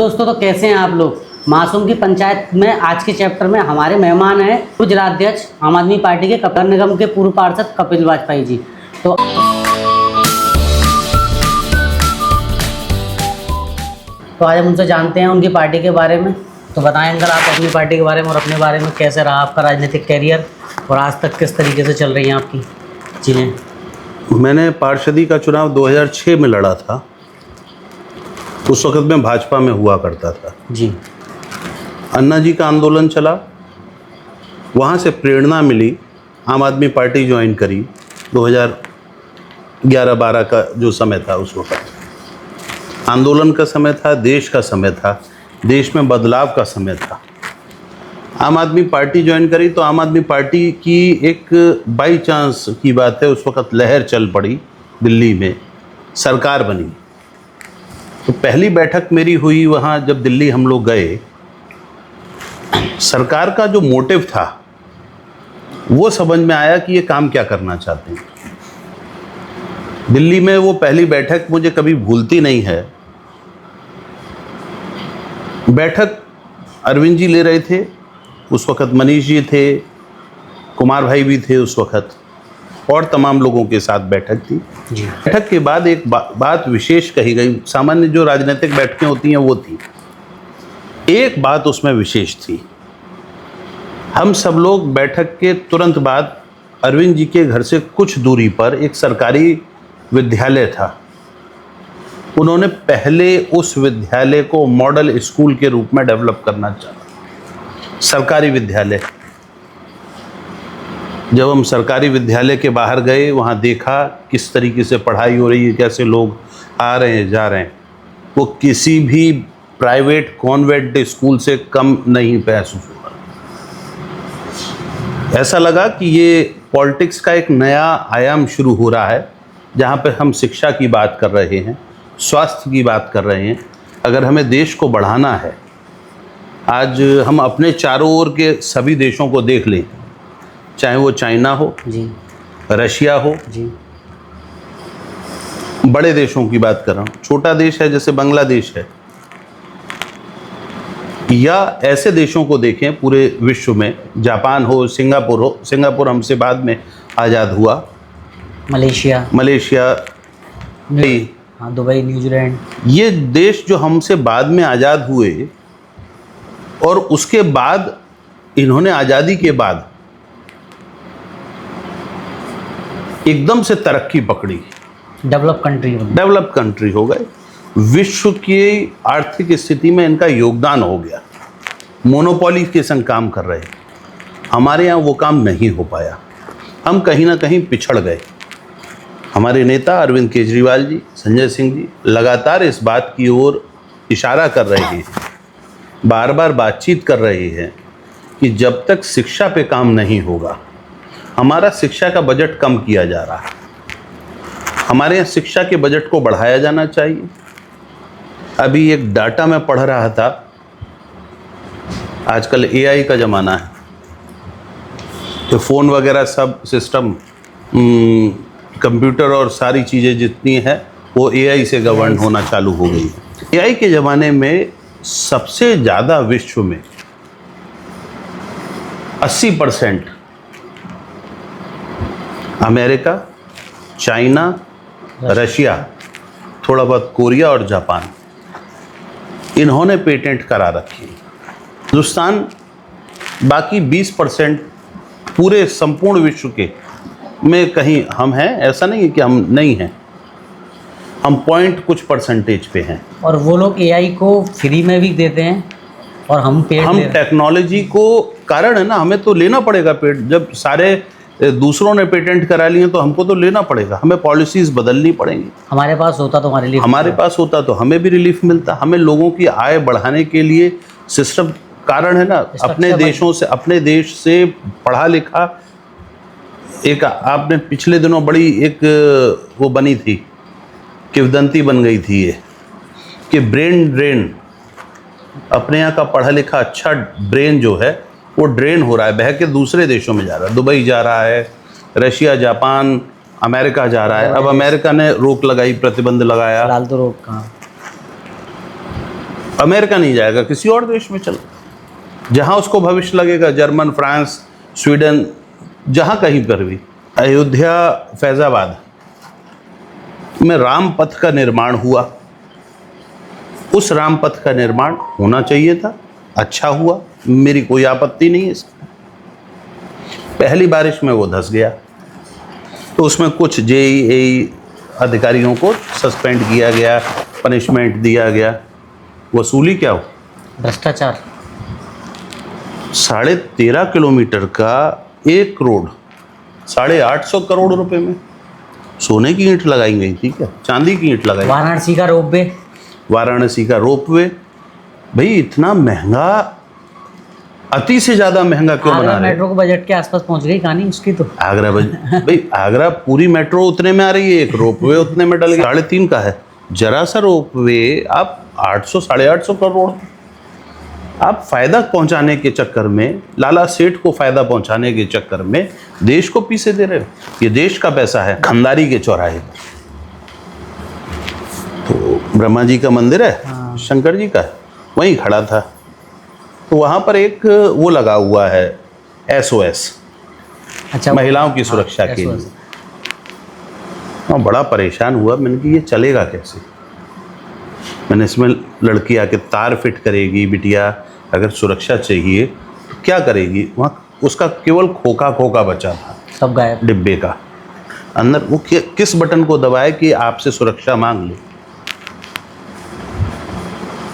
दोस्तों, तो कैसे हैं आप लोग। मासूम की पंचायत में आज के चैप्टर में हमारे मेहमान हैं गुजराध्यक्ष आम आदमी पार्टी के नगर निगम के पूर्व पार्षद कपिल वाजपेयी जी। तो आज हम उनसे जानते हैं उनकी पार्टी के बारे में। तो बताएं अंकल, आप अपनी पार्टी के बारे में और अपने बारे में, कैसे रहा आपका राजनीतिक कैरियर और आज तक किस तरीके से चल रही हैं आपकी चीज़ें। मैंने पार्षदी का चुनाव 2006 में लड़ा था। उस वक्त मैं भाजपा में हुआ करता था जी। अन्ना जी का आंदोलन चला, वहाँ से प्रेरणा मिली, आम आदमी पार्टी ज्वाइन करी। 2011-12 का जो समय था, उस वक्त आंदोलन का समय था, देश का समय था, देश में बदलाव का समय था। आम आदमी पार्टी ज्वाइन करी तो आम आदमी पार्टी की एक बाई चांस की बात है, उस वक्त लहर चल पड़ी, दिल्ली में सरकार बनी। तो पहली बैठक मेरी हुई वहाँ, जब दिल्ली हम लोग गए। सरकार का जो मोटिव था वो समझ में आया कि ये काम क्या करना चाहते हैं। दिल्ली में वो पहली बैठक मुझे कभी भूलती नहीं है। बैठक अरविंद जी ले रहे थे, उस वक्त मनीष जी थे, कुमार भाई भी थे उस वक्त, और तमाम लोगों के साथ बैठक थी। बैठक के बाद एक बात विशेष कही गई। सामान्य जो राजनीतिक बैठकें होती हैं वो थी, एक बात उसमें विशेष थी। हम सब लोग बैठक के तुरंत बाद अरविंद जी के घर से कुछ दूरी पर एक सरकारी विद्यालय था। उन्होंने पहले उस विद्यालय को मॉडल स्कूल के रूप में डेवलप करना चाहा। सरकारी विद्यालय। जब हम सरकारी विद्यालय के बाहर गए, वहाँ देखा किस तरीके से पढ़ाई हो रही है, कैसे लोग आ रहे हैं जा रहे हैं, वो किसी भी प्राइवेट कॉन्वेंट स्कूल से कम नहीं महसूस हुआ। ऐसा लगा कि ये पॉलिटिक्स का एक नया आयाम शुरू हो रहा है, जहाँ पे हम शिक्षा की बात कर रहे हैं, स्वास्थ्य की बात कर रहे हैं। अगर हमें देश को बढ़ाना है, आज हम अपने चारों ओर के सभी देशों को देख लें, चाहे वो चाइना हो जी, रशिया हो जी, बड़े देशों की बात कर रहा हूँ, छोटा देश है जैसे बांग्लादेश है, या ऐसे देशों को देखें पूरे विश्व में, जापान हो, सिंगापुर हो। सिंगापुर हमसे बाद में आज़ाद हुआ। Malaysia, Dubai, New Zealand. ये देश जो हमसे बाद में आज़ाद हुए, और उसके बाद इन्होंने आज़ादी के बाद एकदम से तरक्की पकड़ी, डेवलप कंट्री हो गए। विश्व की आर्थिक स्थिति में इनका योगदान हो गया। मोनोपोली के संग काम कर रहे, हमारे यहाँ वो काम नहीं हो पाया। हम कहीं ना कहीं पिछड़ गए। हमारे नेता अरविंद केजरीवाल जी, संजय सिंह जी लगातार इस बात की ओर इशारा कर रहे हैं, बार बार बातचीत कर रहे हैं कि जब तक शिक्षा पे काम नहीं होगा, हमारा शिक्षा का बजट कम किया जा रहा है, हमारे यहाँ शिक्षा के बजट को बढ़ाया जाना चाहिए। अभी एक डाटा मैं पढ़ रहा था, आजकल एआई का ज़माना है, तो फ़ोन वगैरह सब सिस्टम, कंप्यूटर और सारी चीज़ें जितनी हैं वो एआई से गवर्न होना चालू हो गई है। एआई के ज़माने में सबसे ज़्यादा विश्व में 80% अमेरिका, चाइना, रशिया, थोड़ा बहुत कोरिया और जापान, इन्होंने पेटेंट करा रखी है। हिंदुस्तान बाकी 20% पूरे संपूर्ण विश्व के में कहीं हम हैं, ऐसा नहीं है कि हम नहीं हैं, हम पॉइंट कुछ परसेंटेज पे हैं। और वो लोग एआई को फ्री में भी देते हैं और हम टेक्नोलॉजी को कारण है ना, हमें तो लेना पड़ेगा पेट। जब सारे दूसरों ने पेटेंट करा लिए तो हमको तो लेना पड़ेगा, हमें पॉलिसीज बदलनी पड़ेंगी। हमारे पास होता तो हमारे पास होता तो हमें भी रिलीफ मिलता। हमें लोगों की आय बढ़ाने के लिए सिस्टम कारण है ना, अपने देश से पढ़ा लिखा। एक आपने पिछले दिनों बड़ी एक वो बनी थी, किंवदंती बन गई थी ये, कि ब्रेन ड्रेन, अपने यहाँ का पढ़ा लिखा अच्छा ब्रेन जो है वो ड्रेन हो रहा है, बह के दूसरे देशों में जा रहा है। दुबई जा रहा है, रशिया, जापान, अमेरिका जा रहा है। अब अमेरिका ने रोक लगाई, प्रतिबंध लगाया। फिलहाल तो रोक कहाँ। अमेरिका नहीं जाएगा, किसी और देश में चला, जहां उसको भविष्य लगेगा, जर्मन, फ्रांस, स्वीडन, जहां कहीं पर भी। अयोध्या फैजाबाद में राम पथ का निर्माण हुआ, उस राम पथ का निर्माण होना चाहिए था, अच्छा हुआ, मेरी कोई आपत्ति नहीं है इसमें। पहली बारिश में वो धंस गया, तो उसमें कुछ जेईई अधिकारियों को सस्पेंड किया गया, पनिशमेंट दिया गया। वसूली क्या हो? भ्रष्टाचार। 13.5 किलोमीटर का एक रोड 850 करोड़ रुपए में सोने की ईंट लगाई गई थी क्या, चांदी की ईंट लगाई? वाराणसी का रोपवे, वाराणसी का रोपवे, भाई इतना महंगा, अति से ज्यादा महंगा क्यों बना रहे? मेट्रो को बजट के आसपास पहुंच गई कहानी उसकी तो। आगरा भाई आगरा पूरी मेट्रो उतने में आ रही है, एक रोपवे उतने में डल गया। 3.5 का है, जरा सा रोपवे आप 800 850 करोड़। आप फायदा पहुंचाने के चक्कर में, लाला सेठ को फायदा पहुंचाने के चक्कर में देश को पीछे दे रहे हो। ये देश का पैसा है। खंडारी के चौराहे पर तो ब्रह्मा जी का मंदिर है, हाँ। शंकर जी का है, वहीं खड़ा था, तो वहां पर एक वो लगा हुआ है SOS, अच्छा, महिलाओं की सुरक्षा के लिए। मैं बड़ा परेशान हुआ, मैंने कहा ये चलेगा कैसे? मैंने इसमें लड़की आके तार फिट करेगी, बिटिया अगर सुरक्षा चाहिए तो क्या करेगी? वहाँ उसका केवल खोखा खोखा बचा था, सब गायब डिब्बे का अंदर। वो किस बटन को दबाए कि आपसे सुरक्षा मांग ले?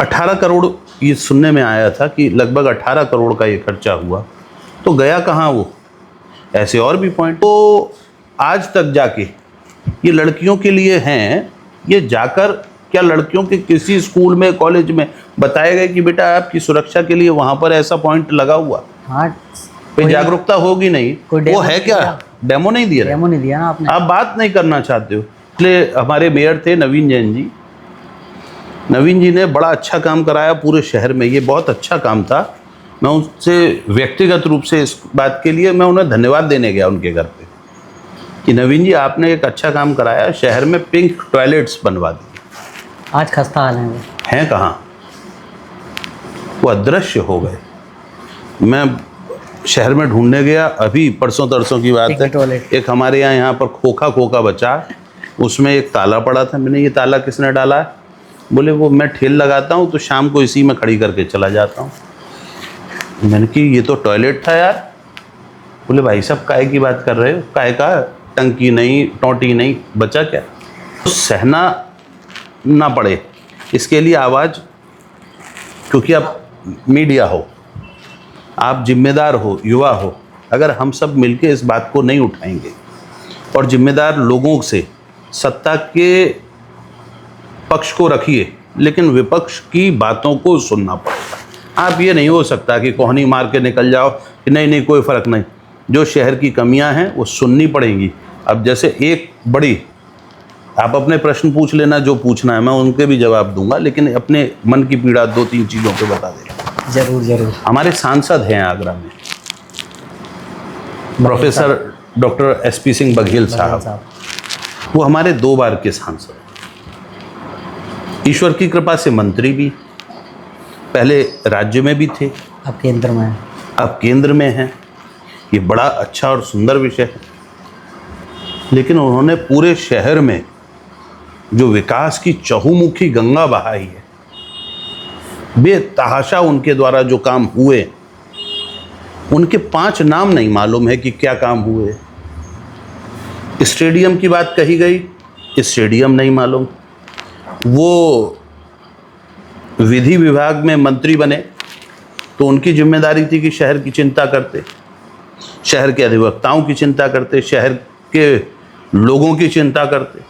18 करोड़ ये सुनने में आया था कि लगभग 18 करोड़ का ये खर्चा हुआ, तो गया कहाँ वो? ऐसे और भी पॉइंट। तो आज तक जाके ये लड़कियों के लिए हैं, ये जाकर क्या लड़कियों के किसी स्कूल में, कॉलेज में बताया गया कि बेटा आपकी सुरक्षा के लिए वहां पर ऐसा पॉइंट लगा हुआ? हाँ, कोई जागरूकता होगी नहीं। वो है क्या? डेमो नहीं दिया, डेमो नहीं दिया ना आपने। आप बात नहीं करना चाहते हो। इसलिए हमारे मेयर थे नवीन जैन जी, नवीन जी ने बड़ा अच्छा काम कराया पूरे शहर में, ये बहुत अच्छा काम था। मैं उनसे व्यक्तिगत रूप से इस बात के लिए मैं उन्हें धन्यवाद देने गया उनके घर पे कि नवीन जी आपने एक अच्छा काम कराया, शहर में पिंक टॉयलेट्स बनवा दिए। आज खस्ता हाल है वो। हैं कहाँ? वो अदृश्य हो गए। मैं शहर में ढूंढने गया, अभी परसों तरसों की बात है, एक हमारे यहाँ पर खोखा बचा, उसमें एक ताला पड़ा था। मैंने ये ताला किसने डाला है? बोले वो मैं ठेल लगाता हूँ तो शाम को इसी में खड़ी करके चला जाता हूँ। मैंने कि ये तो टॉयलेट था यार। बोले भाई साहब काहे की बात कर रहे हो? काहे का? टंकी नहीं, टोंटी नहीं, बचा क्या? तो सहना ना पड़े इसके लिए आवाज़, क्योंकि आप मीडिया हो, आप जिम्मेदार हो, युवा हो, अगर हम सब मिलके इस बात को नहीं उठाएंगे और जिम्मेदार लोगों से, सत्ता के पक्ष को रखिए लेकिन विपक्ष की बातों को सुनना पड़ेगा। आप ये नहीं हो सकता कि कोहनी मार के निकल जाओ कि नहीं कोई फ़र्क नहीं। जो शहर की कमियां हैं वो सुननी पड़ेंगी। अब जैसे एक बड़ी, आप अपने प्रश्न पूछ लेना जो पूछना है, मैं उनके भी जवाब दूंगा, लेकिन अपने मन की पीड़ा 2-3 चीज़ों पे बता दें। जरूर। हमारे सांसद हैं आगरा में, professor doctor SP Singh Baghel साहब, वो हमारे 2 बार के सांसद, ईश्वर की कृपा से मंत्री भी, पहले राज्य में भी थे, अब केंद्र में, अब केंद्र में हैं। ये बड़ा अच्छा और सुंदर विषय है, लेकिन उन्होंने पूरे शहर में जो विकास की चहुमुखी गंगा बहाई है, बेतहाशा उनके द्वारा जो काम हुए, उनके 5 नाम नहीं मालूम है कि क्या काम हुए। स्टेडियम की बात कही गई, स्टेडियम नहीं मालूम। वो विधि विभाग में मंत्री बने तो उनकी जिम्मेदारी थी कि शहर की चिंता करते, शहर के अधिवक्ताओं की चिंता करते, शहर के लोगों की चिंता करते।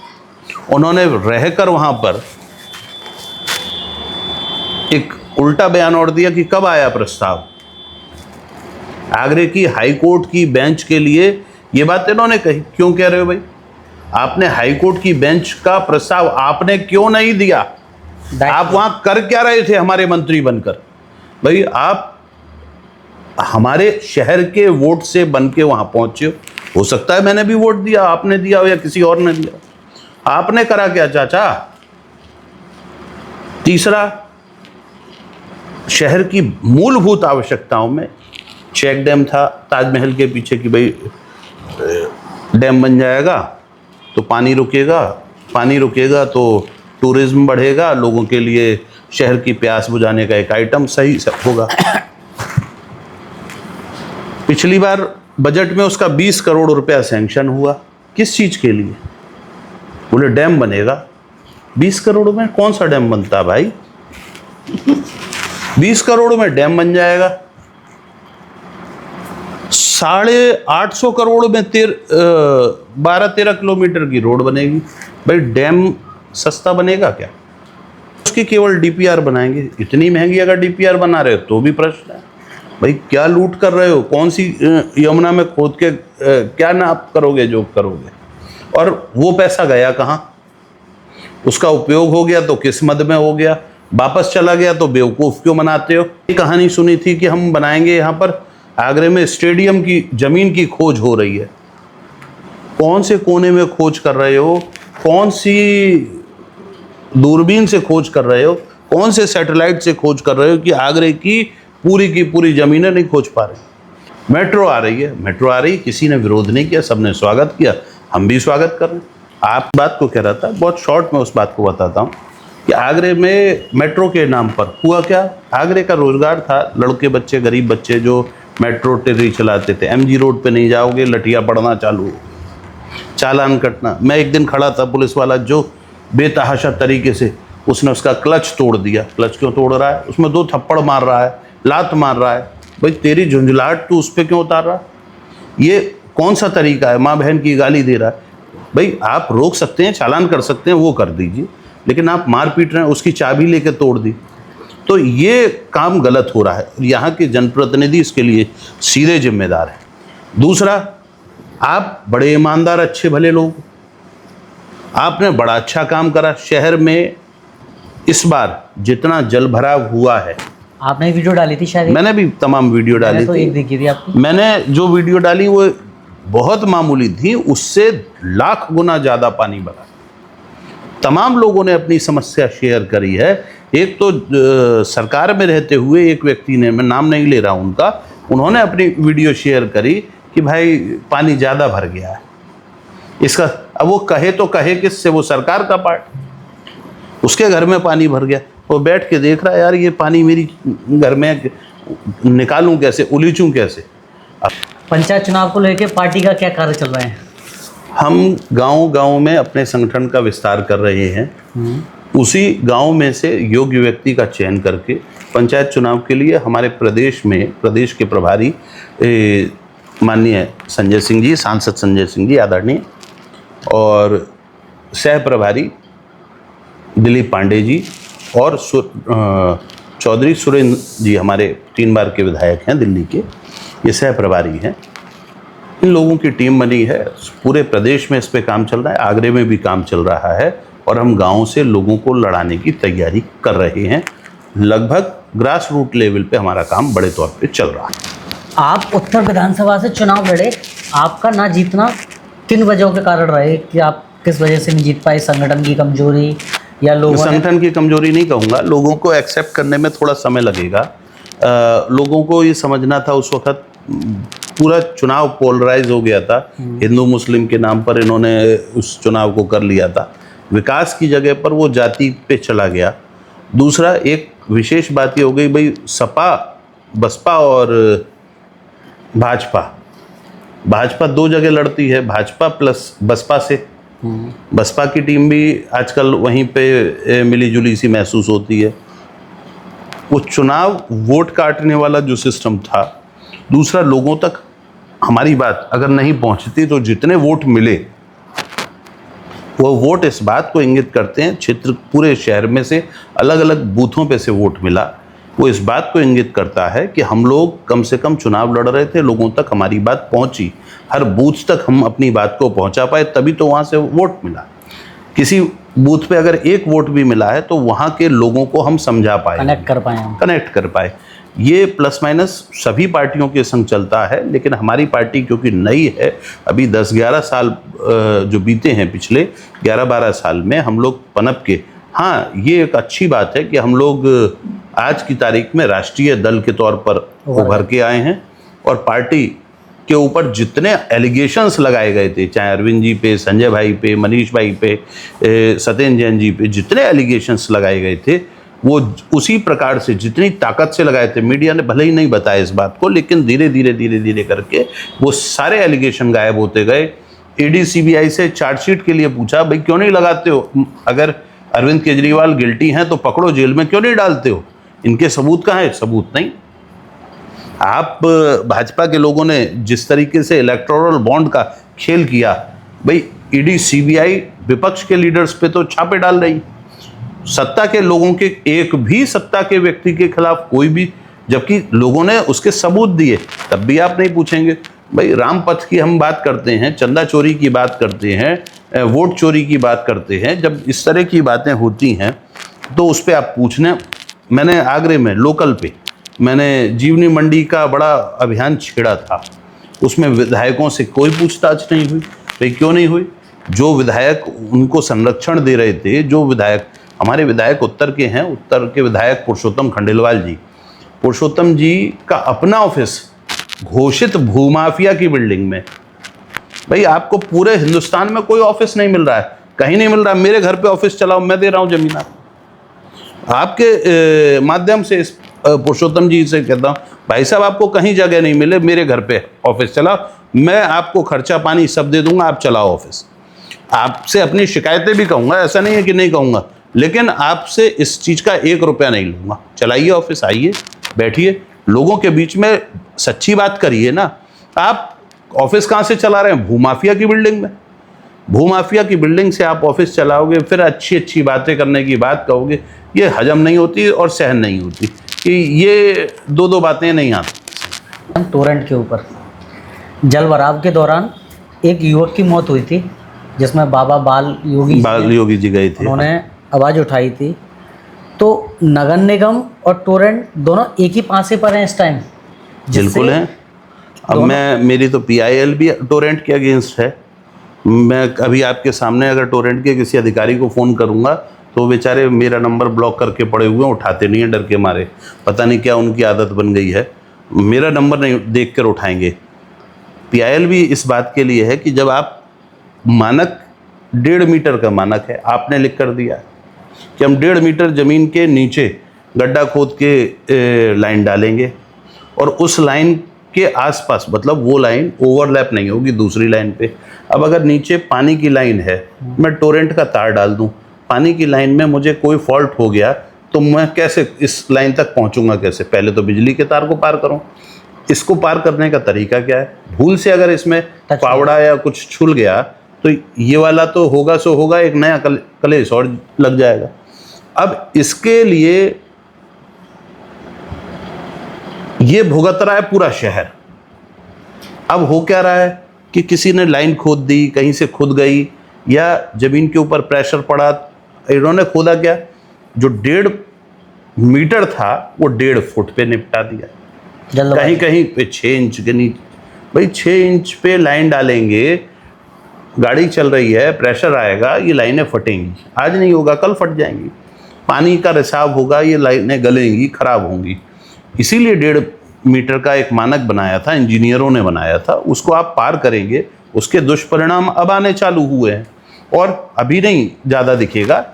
उन्होंने रहकर वहाँ पर एक उल्टा बयान और दिया कि कब आया प्रस्ताव। आगरे की हाई कोर्ट की बेंच के लिए ये बात इन्होंने कही। क्यों कह रहे हो भाई? आपने हाई कोर्ट की बेंच का प्रस्ताव आपने क्यों नहीं दिया? आप वहां कर क्या रहे थे हमारे मंत्री बनकर? भाई आप हमारे शहर के वोट से बन के वहां पहुंचे हो सकता है मैंने भी वोट दिया, आपने दिया हो या किसी और ने दिया। आपने करा क्या चाचा? तीसरा, शहर की मूलभूत आवश्यकताओं में चेक डैम था ताजमहल के पीछे कि भाई डैम बन जाएगा तो पानी रुकेगा तो टूरिज्म बढ़ेगा, लोगों के लिए शहर की प्यास बुझाने का एक आइटम सही होगा। पिछली बार बजट में उसका 20 करोड़ रुपया सैंक्शन हुआ। किस चीज के लिए? बोले डैम बनेगा। 20 करोड़ में कौन सा डैम बनता है भाई? 20 करोड़ में डैम बन जाएगा। 850 करोड़ में 12-13 किलोमीटर की रोड बनेगी। भाई डैम सस्ता बनेगा क्या? उसकी केवल डीपीआर बनाएंगे। इतनी महंगी अगर डीपीआर बना रहे हो तो भी प्रश्न है, भाई क्या लूट कर रहे हो? कौन सी यमुना में खोद के क्या नाप करोगे, जो करोगे? और वो पैसा गया कहाँ? उसका उपयोग हो गया तो किस मद में हो गया, वापस चला गया तो बेवकूफ़ क्यों बनाते हो? ये कहानी सुनी थी कि हम बनाएंगे यहाँ पर आगरे में स्टेडियम की जमीन की खोज हो रही है। कौन से कोने में खोज कर रहे हो? कौन सी दूरबीन से खोज कर रहे हो? कौन से सैटेलाइट से खोज कर रहे हो कि आगरे की पूरी जमीनें नहीं खोज पा रहे? मेट्रो आ रही है, मेट्रो आ रही, किसी ने विरोध नहीं किया, सबने स्वागत किया, हम भी स्वागत कर रहे हैं। आप बात को कह रहा था, बहुत शॉर्ट में उस बात को बताता हूँ कि आगरे में मेट्रो के नाम पर हुआ क्या? आगरे का रोजगार था, लड़के बच्चे, गरीब बच्चे जो मेट्रो टेरी चलाते थे। एमजी रोड पे नहीं जाओगे, लठिया पड़ना चालू, चालान कटना। मैं एक दिन खड़ा था, पुलिस वाला जो बेतहाशा तरीके से उसने उसका क्लच तोड़ दिया। क्लच क्यों तोड़ रहा है? उसमें 2 थप्पड़ मार रहा है, लात मार रहा है। भाई तेरी झुंझलाहट तू उस पर क्यों उतार रहा? ये कौन सा तरीका है? माँ बहन की गाली दे रहा है। भाई आप रोक सकते हैं, चालान कर सकते हैं, वो कर दीजिए, लेकिन आप मार पीट रहे हैं, उसकी चाबी लेके तोड़ दी, तो ये काम गलत हो रहा है। यहाँ के जनप्रतिनिधि इसके लिए सीधे जिम्मेदार हैं। दूसरा, आप बड़े ईमानदार अच्छे भले लोग, आपने बड़ा अच्छा काम करा। शहर में इस बार जितना जल भराव हुआ है, आपने वीडियो डाली थी शायद? मैंने भी तमाम वीडियो डाली तो थी। एक देखी थी आपकी। मैंने जो वीडियो डाली वो बहुत मामूली थी, उससे लाख गुना ज़्यादा पानी भरा। तमाम लोगों ने अपनी समस्या शेयर करी है। एक तो सरकार में रहते हुए एक व्यक्ति ने, मैं नाम नहीं ले रहा हूँ उनका, उन्होंने अपनी वीडियो शेयर करी कि भाई पानी ज़्यादा भर गया है इसका। अब वो कहे तो कहे किससे? वो सरकार का पार्ट। उसके घर में पानी भर गया, वो बैठ के देख रहा है, यार ये पानी मेरी घर में निकालूं कैसे, उलीचूं कैसे? पंचायत चुनाव को लेकर पार्टी का क्या कार्य चल रहा है? हम गांव-गांव में अपने संगठन का विस्तार कर रहे हैं। उसी गांव में से योग्य व्यक्ति का चयन करके पंचायत चुनाव के लिए हमारे प्रदेश में, प्रदेश के प्रभारी माननीय संजय सिंह जी, सांसद संजय सिंह जी आदरणीय, और सह प्रभारी दिलीप पांडे जी और चौधरी सुरेंद्र जी, हमारे 3 बार के विधायक हैं दिल्ली के, ये सह प्रभारी हैं। इन लोगों की टीम बनी है। पूरे प्रदेश में इस पे काम चल रहा है, आगरे में भी काम चल रहा है, और हम गाँव से लोगों को लड़ाने की तैयारी कर रहे हैं। लगभग ग्रास रूट लेवल पे हमारा काम बड़े तौर पे चल रहा है। आप उत्तर विधानसभा से चुनाव लड़े, आपका ना जीतना किन वजहों के कारण रहे कि आप किस वजह से नहीं जीत पाए? संगठन की कमजोरी या लोगों संगठन की कमजोरी नहीं कहूँगा, लोगों को एक्सेप्ट करने में थोड़ा समय लगेगा। लोगों को ये समझना था, उस वक्त पूरा चुनाव पोलराइज हो गया था, हिंदू मुस्लिम के नाम पर इन्होंने उस चुनाव को कर लिया था। विकास की जगह पर वो जाति पे चला गया। दूसरा, एक विशेष बात ये हो गई, भाई सपा, बसपा और भाजपा 2 जगह लड़ती है, भाजपा प्लस बसपा से। बसपा की टीम भी आजकल वहीं पे मिली जुली सी महसूस होती है। वो चुनाव वोट काटने वाला जो सिस्टम था, दूसरा लोगों तक हमारी बात अगर नहीं पहुंचती तो जितने वोट मिले वो वोट इस बात को इंगित करते हैं, क्षेत्र पूरे शहर में से अलग अलग बूथों पे से वोट मिला, वो इस बात को इंगित करता है कि हम लोग कम से कम चुनाव लड़ रहे थे, लोगों तक हमारी बात पहुंची, हर बूथ तक हम अपनी बात को पहुंचा पाए, तभी तो वहाँ से वोट मिला। किसी बूथ पे अगर 1 वोट भी मिला है तो वहाँ के लोगों को हम समझा पाए, कनेक्ट कर पाए। ये प्लस माइनस सभी पार्टियों के संग चलता है, लेकिन हमारी पार्टी क्योंकि नई है, अभी 10-11 साल जो बीते हैं, पिछले 11-12 साल में हम लोग पनप के, हाँ ये एक अच्छी बात है कि हम लोग आज की तारीख में राष्ट्रीय दल के तौर पर उभर के आए हैं और पार्टी के ऊपर जितने एलिगेशंस लगाए गए थे, चाहे अरविंद जी पे, संजय भाई पे, मनीष भाई पे, सत्येंद्र जैन जी पे, जितने एलिगेशंस लगाए गए थे वो उसी प्रकार से जितनी ताकत से लगाए थे। मीडिया ने भले ही नहीं बताया इस बात को, लेकिन धीरे धीरे करके वो सारे एलिगेशन गायब होते गए। ईडी सीबीआई से चार्जशीट के लिए पूछा, भाई क्यों नहीं लगाते हो, अगर अरविंद केजरीवाल गिल्टी हैं तो पकड़ो, जेल में क्यों नहीं डालते हो, इनके सबूत कहाँ है? सबूत नहीं। आप भाजपा के लोगों ने जिस तरीके से इलेक्टोरल बॉन्ड का खेल किया, भाई ईडी सीबीआई विपक्ष के लीडर्स पे तो छापे डाल रही, सत्ता के लोगों के एक भी सत्ता के व्यक्ति के खिलाफ कोई भी, जबकि लोगों ने उसके सबूत दिए, तब भी आप नहीं पूछेंगे। भाई राम पथ की हम बात करते हैं, चंदा चोरी की बात करते हैं, वोट चोरी की बात करते हैं, जब इस तरह की बातें होती हैं तो उस पर आप पूछने। मैंने आगरे में लोकल पे मैंने जीवनी मंडी का बड़ा अभियान छेड़ा था, उसमें विधायकों से कोई पूछताछ नहीं हुई। भाई क्यों नहीं हुई? जो विधायक उनको संरक्षण दे रहे थे, जो विधायक, हमारे विधायक उत्तर के हैं, उत्तर के विधायक पुरुषोत्तम खंडेलवाल जी, पुरुषोत्तम जी का अपना ऑफिस घोषित भूमाफिया की बिल्डिंग में। भाई आपको पूरे हिंदुस्तान में कोई ऑफिस नहीं मिल रहा है, कहीं नहीं मिल रहा, मेरे घर पे ऑफिस चलाओ, मैं दे रहा हूं जमीन। आपके माध्यम से इस पुरुषोत्तम जी से कहता हूं, भाई साहब आपको कहीं जगह नहीं मिले, मेरे घर पे ऑफिस चलाओ, मैं आपको खर्चा पानी सब दे दूंगा, आप चलाओ ऑफिस। आपसे अपनी शिकायतें भी कहूंगा, ऐसा नहीं है कि नहीं कहूंगा, लेकिन आपसे इस चीज का 1 रुपया नहीं लूंगा। चलाइए ऑफिस, आइए बैठिए, लोगों के बीच में सच्ची बात करिए ना। आप ऑफिस कहाँ से चला रहे हैं? भूमाफिया की बिल्डिंग में। भूमाफिया की बिल्डिंग से आप ऑफिस चलाओगे, फिर अच्छी अच्छी बातें करने की बात कहोगे, ये हजम नहीं होती और सहन नहीं होती, कि ये दो बातें नहीं आती। टोरेंट के ऊपर जल भराव के दौरान एक युवक की मौत हुई थी, जिसमें बाबा बाल योगी जी गए थे, उन्होंने आवाज़ उठाई थी। तो नगर निगम और टोरेंट दोनों एक ही पासे पर हैं इस टाइम। बिल्कुल है। अब मेरी तो PIL भी टोरेंट के अगेंस्ट है। मैं अभी आपके सामने अगर टोरेंट के किसी अधिकारी को फ़ोन करूंगा तो बेचारे मेरा नंबर ब्लॉक करके पड़े हुए हैं, उठाते नहीं हैं डर के मारे, पता नहीं क्या उनकी आदत बन गई है, मेरा नंबर नहीं देख कर उठाएंगे। PIL भी इस बात के लिए है कि जब आप मानक 1.5 मीटर का मानक है, आपने लिख कर दिया कि हम 1.5 मीटर ज़मीन के नीचे गड्ढा खोद के लाइन डालेंगे और उस लाइन के आसपास, मतलब वो लाइन ओवरलैप नहीं होगी दूसरी लाइन पे। अब अगर नीचे पानी की लाइन है, मैं टोरेंट का तार डाल दूं, पानी की लाइन में मुझे कोई फॉल्ट हो गया तो मैं कैसे इस लाइन तक पहुंचूंगा? कैसे? पहले तो बिजली के तार को पार करूं। इसको पार करने का तरीका क्या है? भूल से अगर इसमें पावड़ा या कुछ छूल गया तो ये वाला तो होगा सो होगा, एक नया कलेश और लग जाएगा। अब इसके लिए ये भुगत रहा है पूरा शहर। अब हो क्या रहा है कि किसी ने लाइन खोद दी, कहीं से खुद गई, या जमीन के ऊपर प्रेशर पड़ा, इन्होंने खोदा क्या, जो 1.5 मीटर था वो 1.5 फुट पे निपटा दिया, कहीं कहीं पे 6 इंच के नीचे। भाई 6 इंच पे लाइन डालेंगे, गाड़ी चल रही है, प्रेशर आएगा, ये लाइनें फटेंगी, आज नहीं होगा कल फट जाएंगी, पानी का रिसाव होगा, ये लाइनें गलेंगी, खराब होंगी। इसीलिए 1.5 मीटर का एक मानक बनाया था, इंजीनियरों ने बनाया था, उसको आप पार करेंगे, उसके दुष्परिणाम अब आने चालू हुए हैं और अभी नहीं ज़्यादा दिखेगा।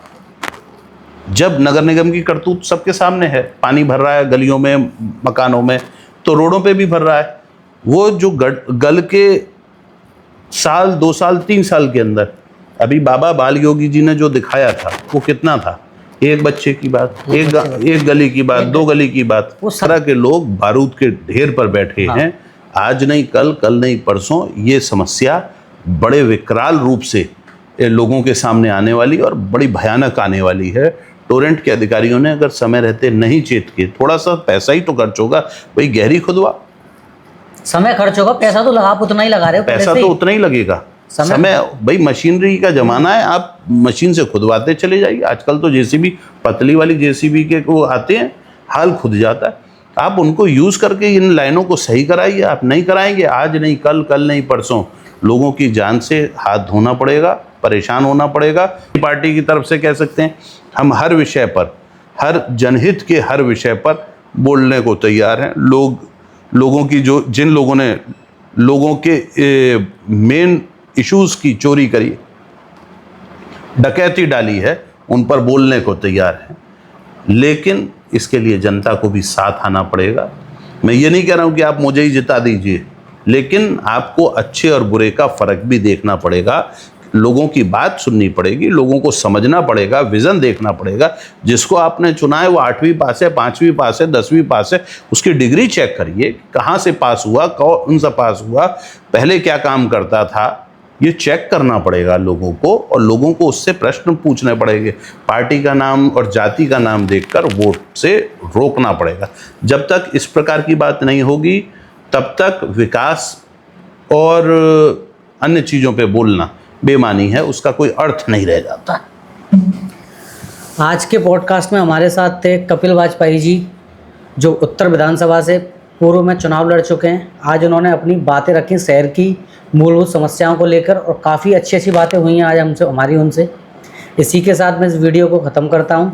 जब नगर निगम की करतूत सबके सामने है, पानी भर रहा है गलियों में, मकानों में, तो रोडों पे भी भर रहा है। वो जो गल के साल 2 साल 3 साल के अंदर अभी बाबा बाल योगी जी ने जो दिखाया था वो कितना था? एक बच्चे की बात, एक गली की बात, 2 गली की बात, उस तरह के लोग बारूद के ढेर पर बैठे हैं। आज नहीं कल, कल नहीं परसों ये समस्या बड़े विकराल रूप से लोगों के सामने आने वाली और बड़ी भयानक आने वाली है। टोरेंट के अधिकारियों ने अगर समय रहते नहीं चेत के, थोड़ा सा पैसा ही तो खर्च होगा, भाई गहरी खुदवा, समय खर्च होगा, पैसा तो आप उतना ही लगा रहे हो, पैसा तो उतना ही लगेगा, समय भाई मशीनरी का जमाना है, आप मशीन से खुदवाते चले जाइए। आजकल तो JCB, पतली वाली JCB के वो आते हैं, हाल खुद जाता है। आप उनको यूज करके इन लाइनों को सही कराइए। आप नहीं कराएंगे, आज नहीं कल, कल नहीं परसों लोगों की जान से हाथ धोना पड़ेगा, परेशान होना पड़ेगा। पार्टी की तरफ से कह सकते हैं हम हर विषय पर हर जनहित के हर विषय पर बोलने को तैयार हैं। लोगों की जिन लोगों ने लोगों के मेन इश्यूज की चोरी करी, डकैती डाली है, उन पर बोलने को तैयार हैं। लेकिन इसके लिए जनता को भी साथ आना पड़ेगा। मैं ये नहीं कह रहा हूं कि आप मुझे ही जिता दीजिए, लेकिन आपको अच्छे और बुरे का फर्क भी देखना पड़ेगा, लोगों की बात सुननी पड़ेगी, लोगों को समझना पड़ेगा, विजन देखना पड़ेगा। जिसको आपने चुना है वो 8वीं पास है, 5वीं पास है, 10वीं पास है, उसकी डिग्री चेक करिए, कहाँ से पास हुआ, कौन सा पास हुआ, पहले क्या काम करता था, ये चेक करना पड़ेगा लोगों को, और लोगों को उससे प्रश्न पूछने पड़ेंगे। पार्टी का नाम और जाति का नाम देखकर वोट से रोकना पड़ेगा। जब तक इस प्रकार की बात नहीं होगी, तब तक विकास और अन्य चीज़ों पे बोलना बेमानी है, उसका कोई अर्थ नहीं रह जाता। आज के पॉडकास्ट में हमारे साथ थे कपिल वाजपेयी जी, जो उत्तर विधानसभा से पूर्व में चुनाव लड़ चुके हैं। आज उन्होंने अपनी बातें रखी शहर की मूलभूत समस्याओं को लेकर, और काफ़ी अच्छी अच्छी बातें हुई हैं आज हमारी उनसे। इसी के साथ मैं इस वीडियो को ख़त्म करता हूं।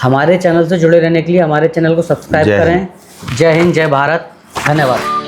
हमारे चैनल से जुड़े रहने के लिए हमारे चैनल को सब्सक्राइब करें। जय हिंद, जय भारत, धन्यवाद।